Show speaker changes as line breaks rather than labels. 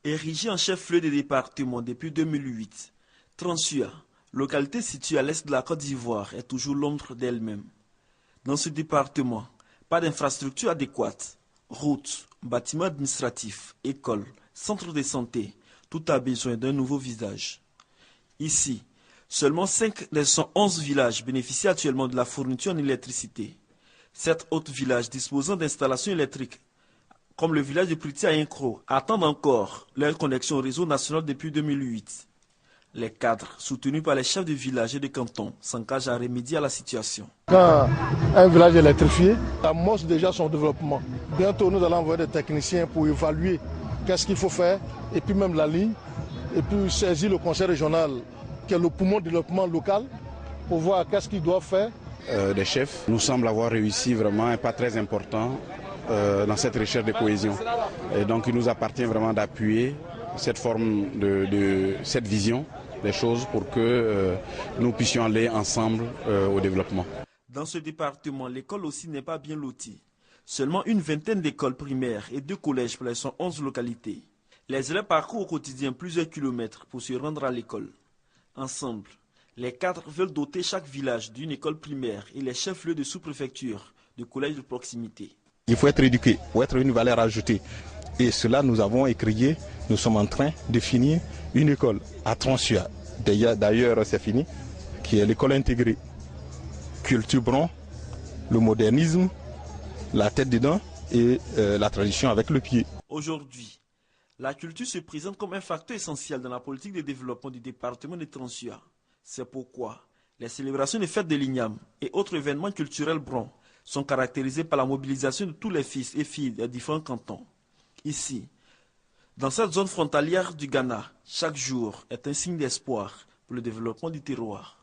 Érigée en chef-lieu de département depuis 2008, Transua, localité située à l'est de la Côte d'Ivoire, est toujours l'ombre d'elle-même. Dans ce département, pas d'infrastructures adéquates, routes, bâtiments administratifs, écoles, centres de santé, tout a besoin d'un nouveau visage. Ici, seulement 5 des 111 villages bénéficient actuellement de la fourniture en électricité. 7 autres villages disposant d'installations électriques, comme le village de Priti à Incro, attendent encore leur connexion au réseau national depuis 2008. Les cadres, soutenus par les chefs de village et de canton, s'engagent à remédier à la situation.
Quand un village est électrifié, ça amorce déjà son développement. Bientôt, nous allons envoyer des techniciens pour évaluer qu'est-ce qu'il faut faire, et puis même la ligne, et puis saisir le conseil régional, qui est le poumon de développement local, pour voir qu'est-ce qu'ils doivent faire.
Des chefs nous semblent avoir réussi vraiment un pas très important dans cette recherche de cohésion. Et donc il nous appartient vraiment d'appuyer cette forme cette vision des choses pour que nous puissions aller ensemble au développement.
Dans ce département, l'école aussi n'est pas bien lotie. Seulement une vingtaine d'écoles primaires et 2 collèges pour les 111 localités. Les élèves parcourent au quotidien plusieurs kilomètres pour se rendre à l'école. Ensemble, les cadres veulent doter chaque village d'une école primaire et les chefs-lieux de sous-préfecture de collèges de proximité.
Il faut être éduqué, il faut être une valeur ajoutée. Et cela, nous avons écrit, nous sommes en train de finir une école à Transua. D'ailleurs, c'est fini, qui est l'école intégrée. Culture bron, le modernisme, la tête dedans et la tradition avec le pied.
Aujourd'hui, la culture se présente comme un facteur essentiel dans la politique de développement du département de Transua. C'est pourquoi les célébrations des fêtes de l'Ignam et autres événements culturels brons sont caractérisés par la mobilisation de tous les fils et filles des différents cantons. Ici, dans cette zone frontalière du Ghana, chaque jour est un signe d'espoir pour le développement du terroir.